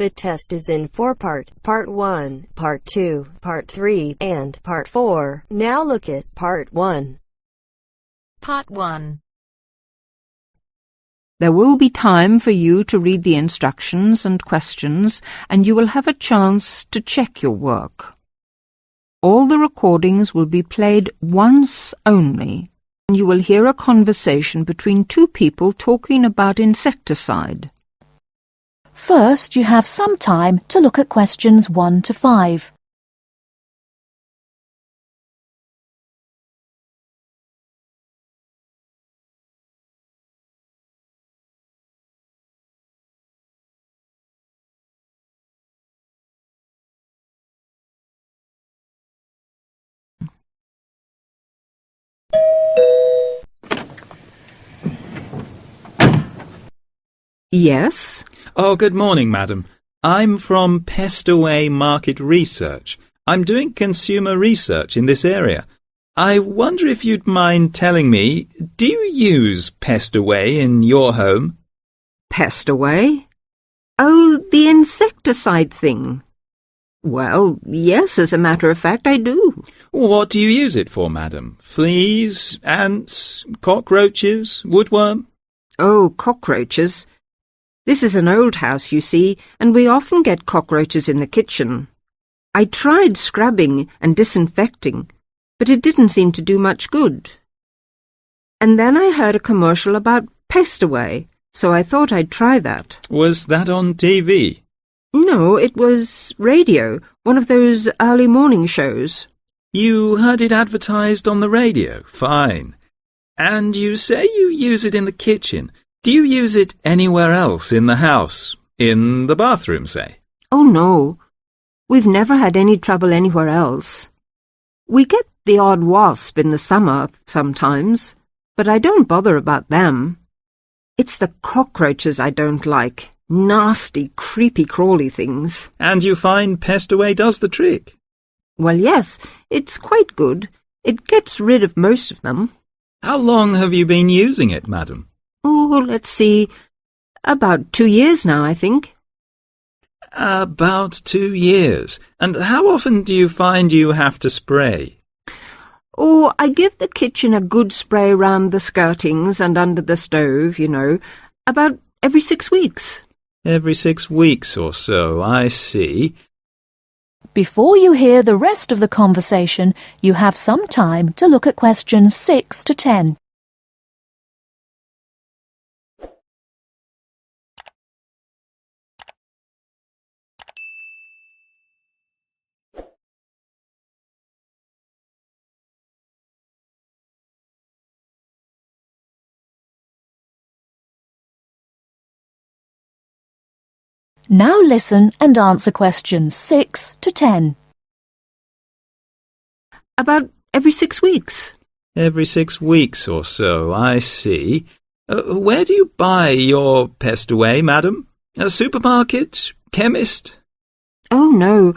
The test is in 4 parts: Part 1, Part 2, Part 3, and Part 4. Now look at Part 1. Part 1. There will be time for you to read the instructions and questions, and you will have a chance to check your work. All the recordings will be played once only, and you will hear a conversation between two people talking about insecticide. First, you have some time to look at questions 1 to 5. Yes? Oh, good morning, madam. I'm from Pestaway Market Research. I'm doing consumer research in this area. I wonder if you'd mind telling me, do you use Pestaway in your home? Pestaway? Oh, the insecticide thing. Well, yes, as a matter of fact, I do. What do you use it for, madam? Fleas, ants, cockroaches, woodworm? Oh, cockroaches. This is an old house, you see, and we often get cockroaches in the kitchen. I tried scrubbing and disinfecting, but it didn't seem to do much good. And then I heard a commercial about Pestaway, so I thought I'd try that. Was that on TV? No, it was radio, one of those early morning shows. You heard it advertised on the radio? Fine. And you say you use it in the kitchen. Do you use it anywhere else in the house? In the bathroom, say? Oh, no. We've never had any trouble anywhere else. We get the odd wasp in the summer sometimes, but I don't bother about them. It's the cockroaches I don't like. Nasty, creepy, crawly things. And you find Pestaway does the trick? Well, yes, it's quite good. It gets rid of most of them. How long have you been using it, madam? Oh, let's see. About 2 years now, I think. About 2 years. And how often do you find you have to spray? Oh, I give the kitchen a good spray round the skirtings and under the stove, you know, about every 6 weeks. Every 6 weeks or so, I see. Before you hear the rest of the conversation, you have some time to look at questions 6 to 10. Now listen and answer questions 6 to 10. About every 6 weeks. Every 6 weeks or so, I see. Where do you buy your Pestaway, madam? A supermarket? Chemist? Oh, no.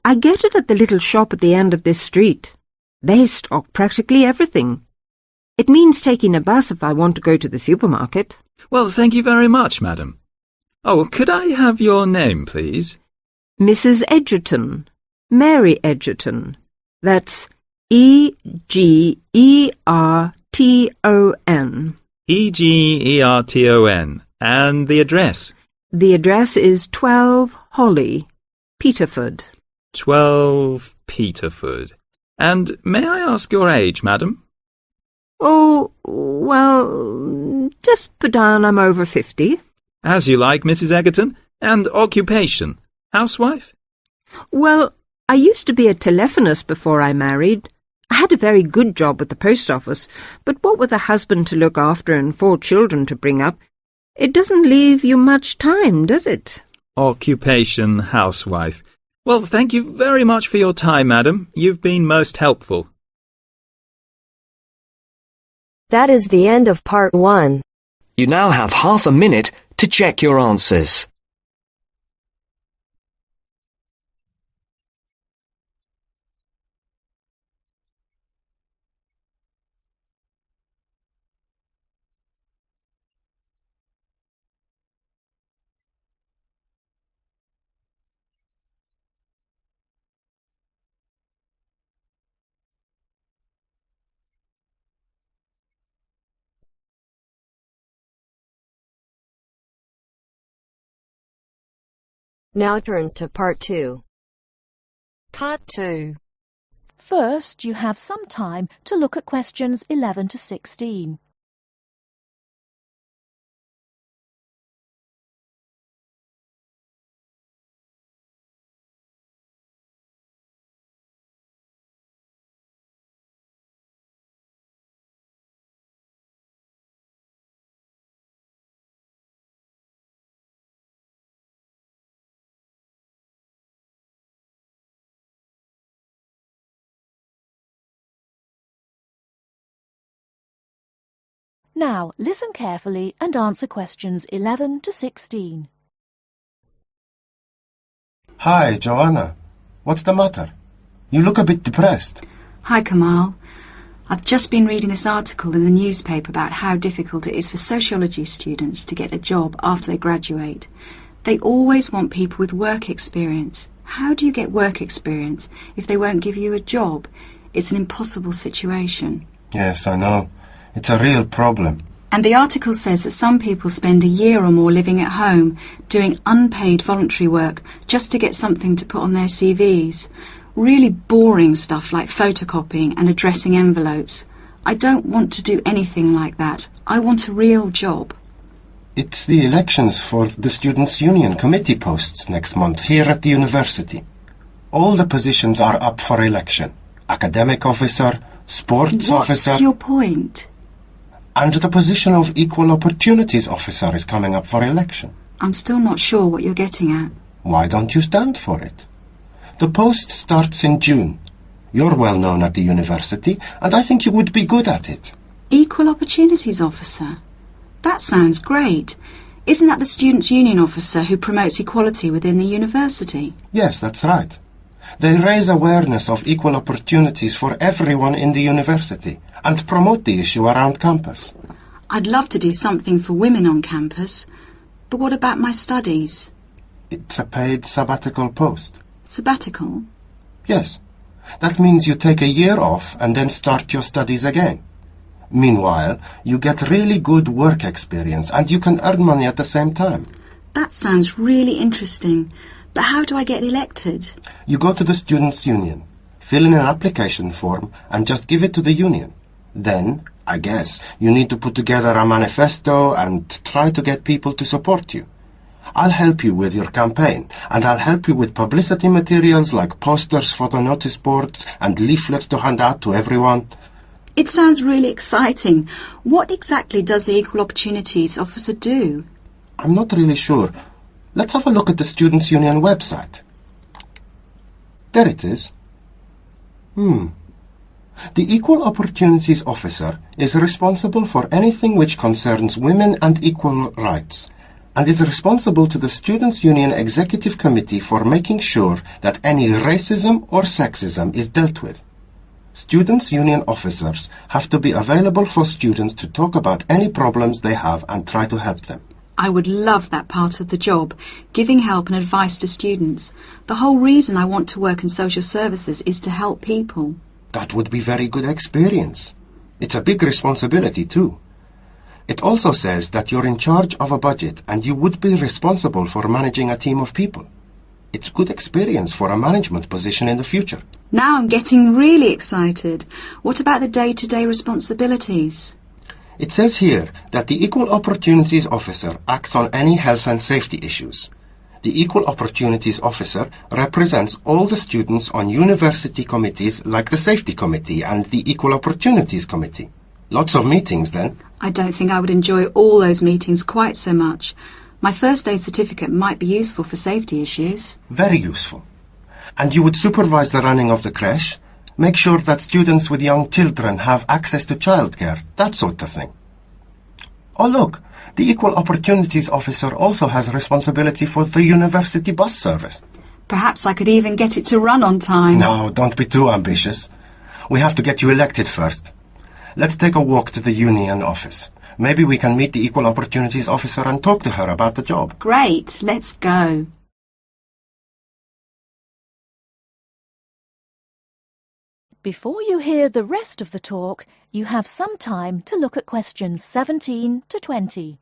I get it at the little shop at the end of this street. They stock practically everything. It means taking a bus if I want to go to the supermarket. Well, thank you very much, madam. Oh, could I have your name, please? Mrs. Edgerton. Mary Edgerton. That's E-G-E-R-T-O-N. E-G-E-R-T-O-N. And the address? The address is 12 Holly, Peterford. 12 Peterford. And may I ask your age, madam? Oh, well, just put down I'm over 50. As you like, Mrs. Egerton. And occupation? Housewife? Well, I used to be a telephonist before I married. I had a very good job at the post office, but what with a husband to look after and 4 children to bring up, it doesn't leave you much time, does it? Occupation, housewife. Well, thank you very much for your time, madam. You've been most helpful. That is the end of Part 1. You now have half a minute to check your answers. Now turns to Part 2. Part 2. First, you have some time to look at questions 11 to 16. Now, listen carefully and answer questions 11 to 16. Hi, Joanna. What's the matter? You look a bit depressed. Hi, Kamal. I've just been reading this article in the newspaper about how difficult it is for sociology students to get a job after they graduate. They always want people with work experience. How do you get work experience if they won't give you a job? It's an impossible situation. Yes, I know. It's a real problem. And the article says that some people spend a year or more living at home, doing unpaid voluntary work just to get something to put on their CVs. Really boring stuff like photocopying and addressing envelopes. I don't want to do anything like that. I want a real job. It's the elections for the Students' Union committee posts next month here at the university. All the positions are up for election. Academic officer, sports officer... What's your point? And the position of equal opportunities officer is coming up for election. I'm still not sure what you're getting at. Why don't you stand for it? The post starts in June. You're well known at the university, and I think you would be good at it. Equal opportunities officer? That sounds great. Isn't that the Students' Union officer who promotes equality within the university? Yes, that's right. They raise awareness of equal opportunities for everyone in the university and promote the issue around campus. I'd love to do something for women on campus, but what about my studies? It's a paid sabbatical post. Sabbatical? Yes. That means you take a year off and then start your studies again. Meanwhile, you get really good work experience and you can earn money at the same time. That sounds really interesting. But how do I get elected? You go to the Students' Union, fill in an application form and just give it to the union. Then, I guess, you need to put together a manifesto and try to get people to support you. I'll help you with your campaign, and I'll help you with publicity materials like posters, photo notice boards, and leaflets to hand out to everyone. It sounds really exciting. What exactly does the Equal Opportunities Officer do? I'm not really sure. Let's have a look at the Students' Union website. There it is. The Equal Opportunities Officer is responsible for anything which concerns women and equal rights, and is responsible to the Students' Union Executive Committee for making sure that any racism or sexism is dealt with. Students' Union officers have to be available for students to talk about any problems they have and try to help them. I would love that part of the job, giving help and advice to students. The whole reason I want to work in social services is to help people. That would be very good experience. It's a big responsibility too. It also says that you're in charge of a budget and you would be responsible for managing a team of people. It's good experience for a management position in the future. Now I'm getting really excited. What about the day-to-day responsibilities? It says here that the Equal Opportunities Officer acts on any health and safety issues. The Equal Opportunities Officer represents all the students on university committees like the Safety Committee and the Equal Opportunities Committee. Lots of meetings then. I don't think I would enjoy all those meetings quite so much. My first aid certificate might be useful for safety issues. Very useful. And you would supervise the running of the creche, make sure that students with young children have access to childcare, that sort of thing. Oh look, the Equal Opportunities Officer also has responsibility for the university bus service. Perhaps I could even get it to run on time. No, don't be too ambitious. We have to get you elected first. Let's take a walk to the union office. Maybe we can meet the Equal Opportunities Officer and talk to her about the job. Great, let's go. Before you hear the rest of the talk, you have some time to look at questions 17 to 20.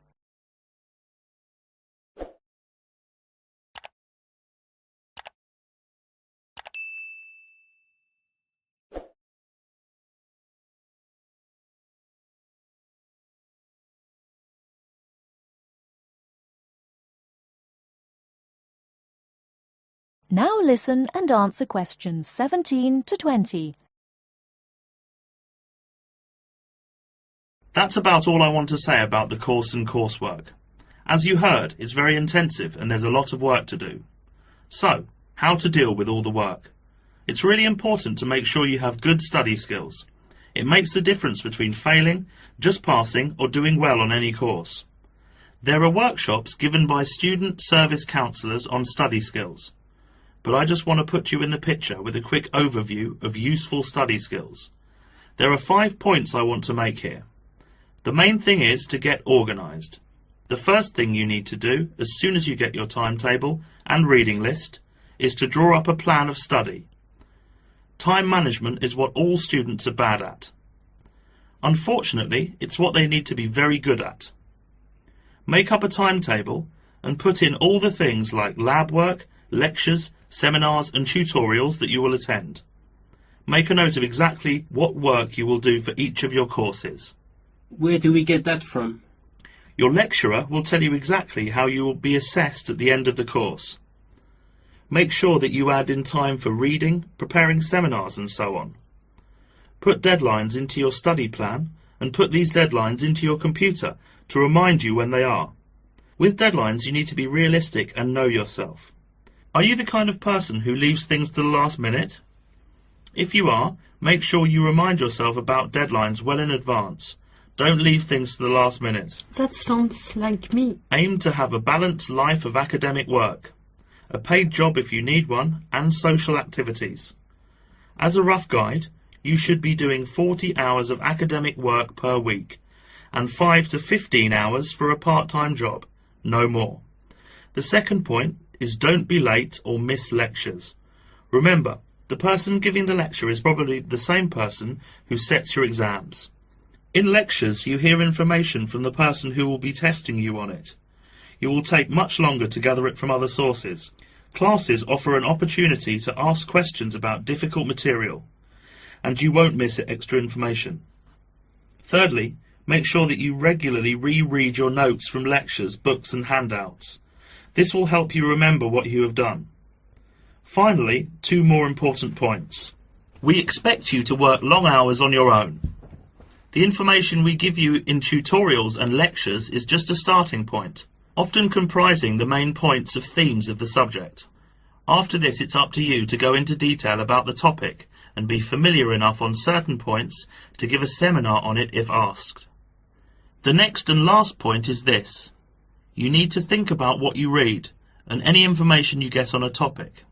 Now listen and answer questions 17 to 20. That's about all I want to say about the course and coursework. As you heard, it's very intensive and there's a lot of work to do. So, how to deal with all the work? It's really important to make sure you have good study skills. It makes the difference between failing, just passing, or doing well on any course. There are workshops given by student service counsellors on study skills. But I just want to put you in the picture with a quick overview of useful study skills. There are 5 points I want to make here. The main thing is to get organised. The first thing you need to do, as soon as you get your timetable and reading list, is to draw up a plan of study. Time management is what all students are bad at. Unfortunately, it's what they need to be very good at. Make up a timetable and put in all the things like lab work, lectures, seminars and tutorials that you will attend. Make a note of exactly what work you will do for each of your courses. Where do we get that from? Your lecturer will tell you exactly how you will be assessed at the end of the course. Make sure that you add in time for reading, preparing seminars and so on. Put deadlines into your study plan and put these deadlines into your computer to remind you when they are. With deadlines you need to be realistic and know yourself. Are you the kind of person who leaves things to the last minute? If you are, make sure you remind yourself about deadlines well in advance. Don't leave things to the last minute. That sounds like me. Aim to have a balanced life of academic work, a paid job if you need one, and social activities. As a rough guide, you should be doing 40 hours of academic work per week, and 5 to 15 hours for a part-time job, no more. The second point is don't be late or miss lectures. Remember, the person giving the lecture is probably the same person who sets your exams. In lectures, you hear information from the person who will be testing you on it. You will take much longer to gather it from other sources. Classes offer an opportunity to ask questions about difficult material, and you won't miss extra information. Thirdly, make sure that you regularly reread your notes from lectures, books and handouts. This will help you remember what you have done. Finally, 2 more important points. We expect you to work long hours on your own. The information we give you in tutorials and lectures is just a starting point, often comprising the main points of themes of the subject. After this, it's up to you to go into detail about the topic and be familiar enough on certain points to give a seminar on it if asked. The next and last point is this. You need to think about what you read and any information you get on a topic.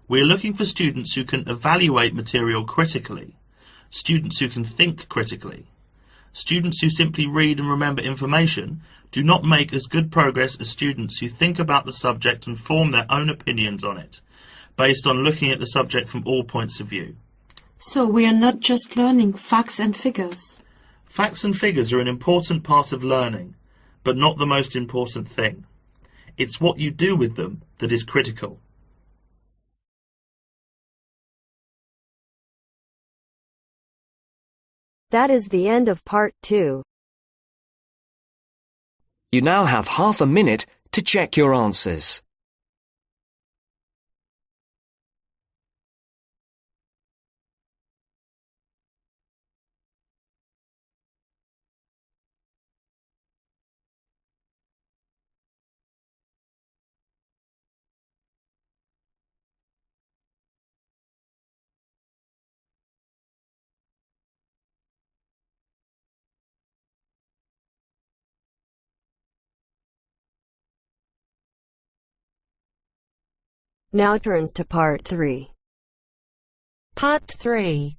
We are looking for students who can evaluate material critically, students who can think critically. Students who simply read and remember information do not make as good progress as students who think about the subject and form their own opinions on it, based on looking at the subject from all points of view. So we are not just learning facts and figures. Facts and figures are an important part of learning, but not the most important thing. It's what you do with them that is critical. That is the end of part 2. You now have half a minute to check your answers. Now turns to part 3. Part 3.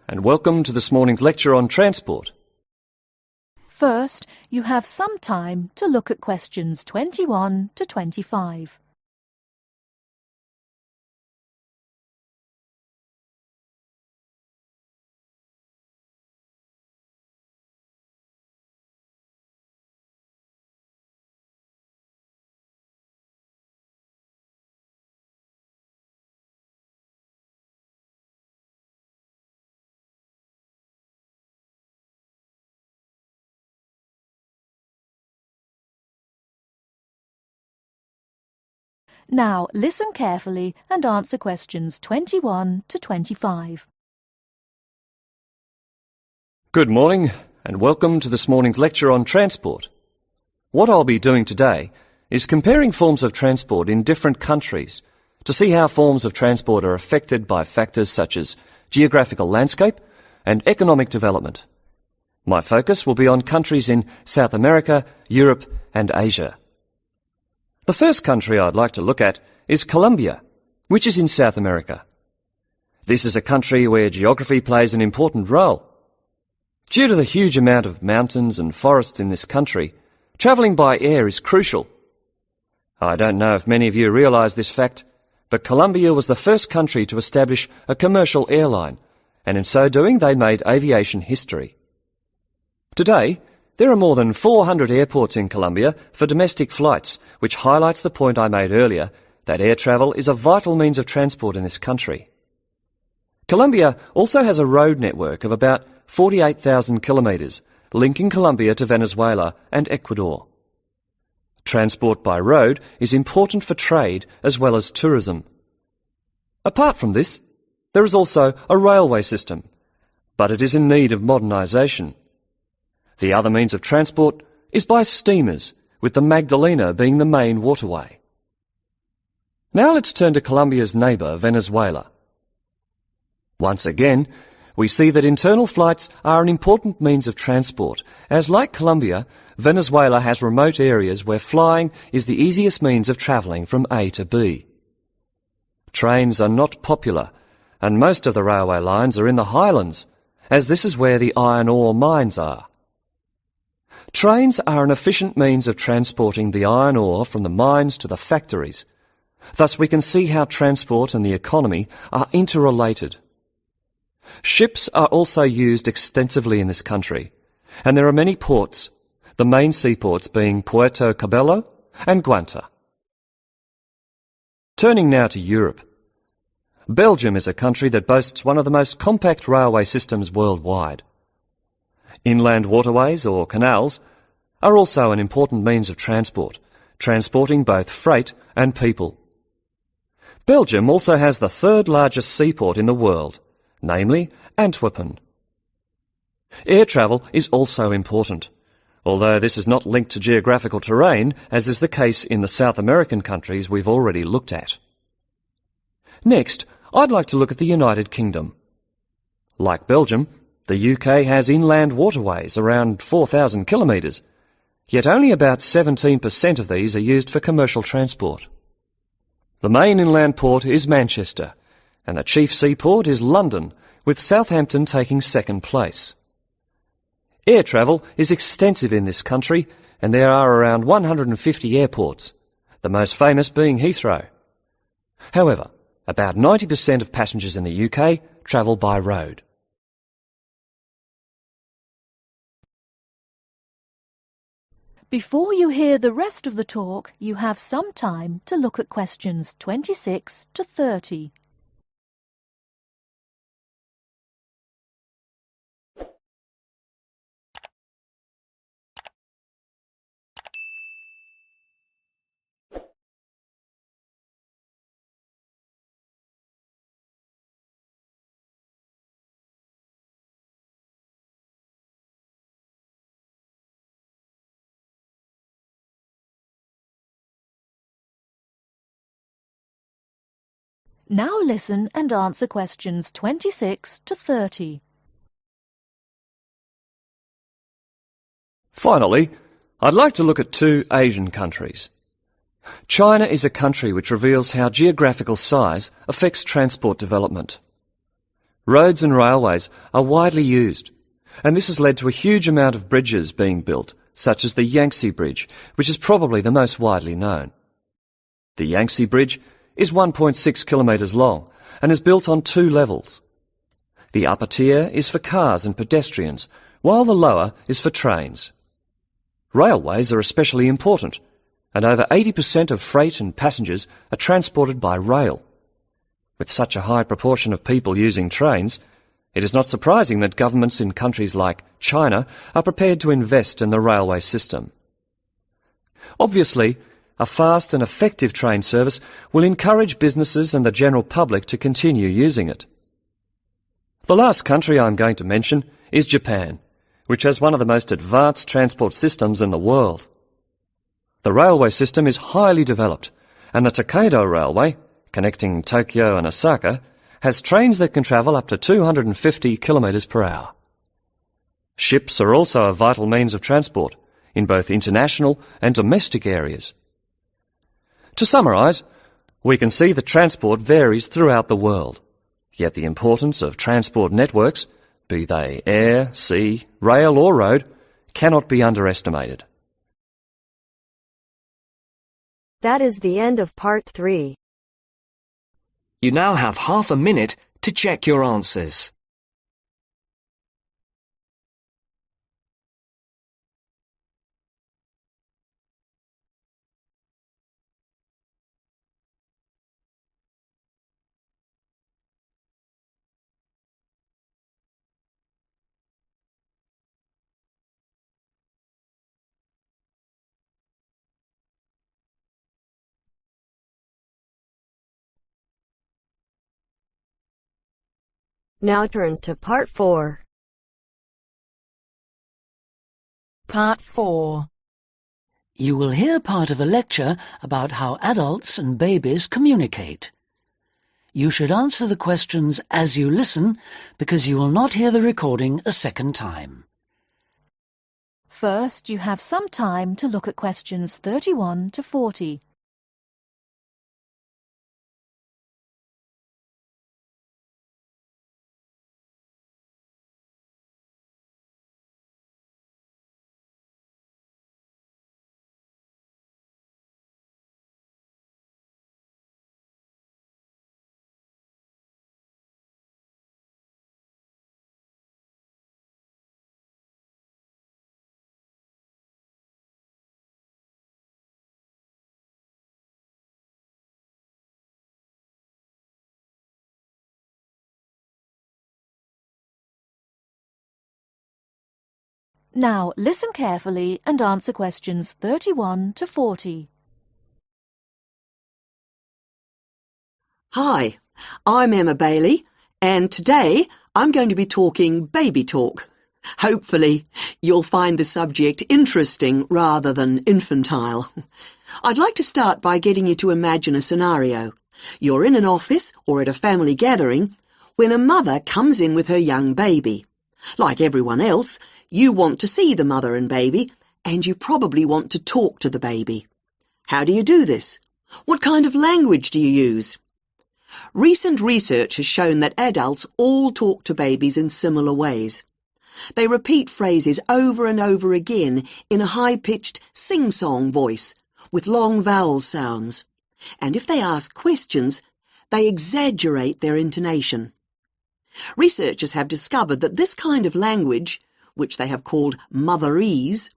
And welcome to this morning's lecture on transport. First, you have some time to look at questions 21 to 25. Now listen carefully and answer questions 21 to 25. Good morning and welcome to this morning's lecture on transport. What I'll be doing today is comparing forms of transport in different countries to see how forms of transport are affected by factors such as geographical landscape and economic development. My focus will be on countries in South America, Europe and Asia. The first country I'd like to look at is Colombia, which is in South America. This is a country where geography plays an important role. Due to the huge amount of mountains and forests in this country, travelling by air is crucial. I don't know if many of you realise this fact, but Colombia was the first country to establish a commercial airline, and in so doing they made aviation history. Today, there are more than 400 airports in Colombia for domestic flights, which highlights the point I made earlier that air travel is a vital means of transport in this country. Colombia also has a road network of about 48,000 kilometres, linking Colombia to Venezuela and Ecuador. Transport by road is important for trade as well as tourism. Apart from this, there is also a railway system, but it is in need of modernisation. The other means of transport is by steamers, with the Magdalena being the main waterway. Now let's turn to Colombia's neighbour, Venezuela. Once again, we see that internal flights are an important means of transport, as like Colombia, Venezuela has remote areas where flying is the easiest means of travelling from A to B. Trains are not popular, and most of the railway lines are in the highlands, as this is where the iron ore mines are. Trains are an efficient means of transporting the iron ore from the mines to the factories. Thus we can see how transport and the economy are interrelated. Ships are also used extensively in this country, and there are many ports, the main seaports being Puerto Cabello and Guanta. Turning now to Europe. Belgium is a country that boasts one of the most compact railway systems worldwide. Inland waterways, or canals, are also an important means of transport, transporting both freight and people. Belgium also has the third largest seaport in the world, namely Antwerpen. Air travel is also important, although this is not linked to geographical terrain, as is the case in the South American countries we've already looked at. Next, I'd like to look at the United Kingdom. Like Belgium, the UK has inland waterways around 4,000 kilometres, yet only about 17% of these are used for commercial transport. The main inland port is Manchester, and the chief seaport is London, with Southampton taking second place. Air travel is extensive in this country, and there are around 150 airports, the most famous being Heathrow. However, about 90% of passengers in the UK travel by road. Before you hear the rest of the talk, you have some time to look at questions 26 to 30. Now listen and answer questions 26 to 30. Finally, I'd like to look at two Asian countries. China is a country which reveals how geographical size affects transport development. Roads and railways are widely used, and this has led to a huge amount of bridges being built, such as the Yangtze Bridge, which is probably the most widely known. The Yangtze Bridge is 1.6 kilometres long and is built on two levels. The upper tier is for cars and pedestrians, while the lower is for trains. Railways are especially important, and over 80% of freight and passengers are transported by rail. With such a high proportion of people using trains, it is not surprising that governments in countries like China are prepared to invest in the railway system. Obviously, a fast and effective train service will encourage businesses and the general public to continue using it. The last country I'm going to mention is Japan, which has one of the most advanced transport systems in the world. The railway system is highly developed, and the Tokaido Railway, connecting Tokyo and Osaka, has trains that can travel up to 250 kilometres per hour. Ships are also a vital means of transport in both international and domestic areas. To summarise, we can see that transport varies throughout the world, yet the importance of transport networks, be they air, sea, rail or road, cannot be underestimated. That is the end of part 3. You now have half a minute to check your answers. Now turns to part 4. Part 4. You will hear part of a lecture about how adults and babies communicate. You should answer the questions as you listen, because you will not hear the recording a second time. First, you have some time to look at questions 31 to 40. Now listen carefully and answer questions 31 to 40. Hi, I'm Emma Bailey, and today I'm going to be talking baby talk. Hopefully, you'll find the subject interesting rather than infantile. I'd like to start by getting you to imagine a scenario. You're in an office or at a family gathering when a mother comes in with her young baby. Like everyone else, you want to see the mother and baby, and you probably want to talk to the baby. How do you do this? What kind of language do you use? Recent research has shown that adults all talk to babies in similar ways. They repeat phrases over and over again in a high-pitched sing-song voice with long vowel sounds. And if they ask questions, they exaggerate their intonation. Researchers have discovered that this kind of language, which they have called motherese,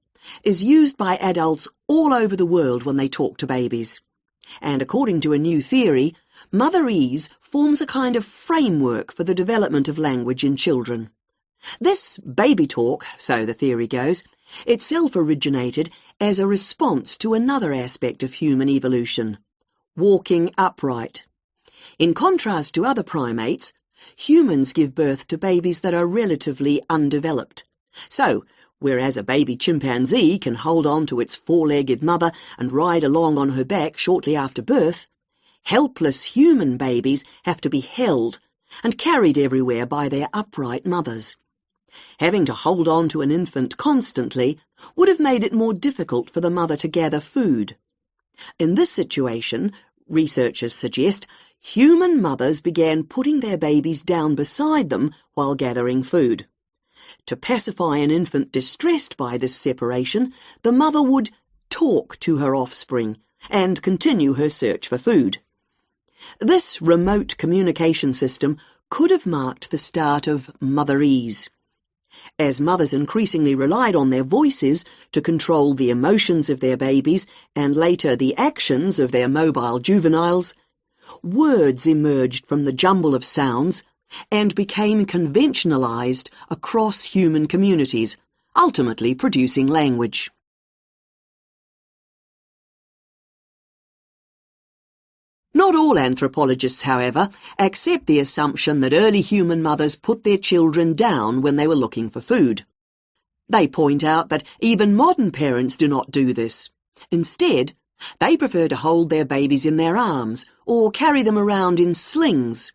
is used by adults all over the world when they talk to babies. And according to a new theory, motherese forms a kind of framework for the development of language in children. This baby talk, so the theory goes, itself originated as a response to another aspect of human evolution, walking upright. In contrast to other primates, humans give birth to babies that are relatively undeveloped. So, whereas a baby chimpanzee can hold on to its four-legged mother and ride along on her back shortly after birth, helpless human babies have to be held and carried everywhere by their upright mothers. Having to hold on to an infant constantly would have made it more difficult for the mother to gather food. In this situation, researchers suggest, human mothers began putting their babies down beside them while gathering food. To pacify an infant distressed by this separation, the mother would talk to her offspring and continue her search for food. This remote communication system could have marked the start of motherese. As mothers increasingly relied on their voices to control the emotions of their babies and later the actions of their mobile juveniles, words emerged from the jumble of sounds and became conventionalized across human communities, ultimately producing language. Not all anthropologists, however, accept the assumption that early human mothers put their children down when they were looking for food. They point out that even modern parents do not do this. Instead, they prefer to hold their babies in their arms or carry them around in slings.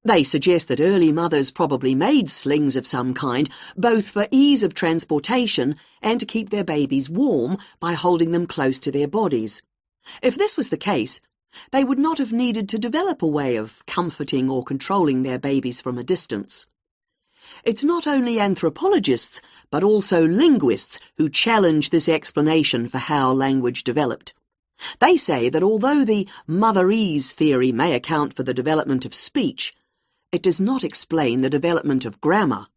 They suggest that early mothers probably made slings of some kind, both for ease of transportation and to keep their babies warm by holding them close to their bodies. If this was the case, they would not have needed to develop a way of comforting or controlling their babies from a distance. It's not only anthropologists, but also linguists who challenge this explanation for how language developed. They say that although the motherese theory may account for the development of speech, it does not explain the development of grammar.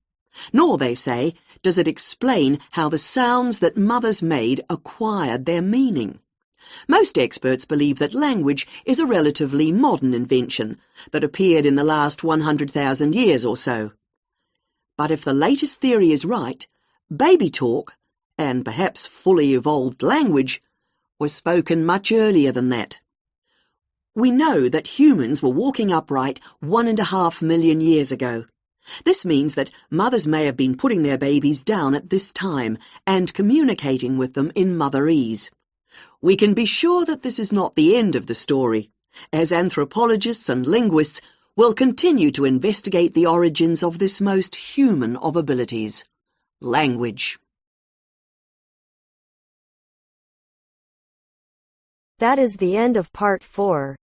Nor, they say, does it explain how the sounds that mothers made acquired their meaning. Most experts believe that language is a relatively modern invention that appeared in the last 100,000 years or so. But if the latest theory is right, baby talk, and perhaps fully evolved language, was spoken much earlier than that. We know that humans were walking upright 1.5 million years ago. This means that mothers may have been putting their babies down at this time and communicating with them in motherese. We can be sure that this is not the end of the story, as anthropologists and linguists will continue to investigate the origins of this most human of abilities, language. That is the end of part 4.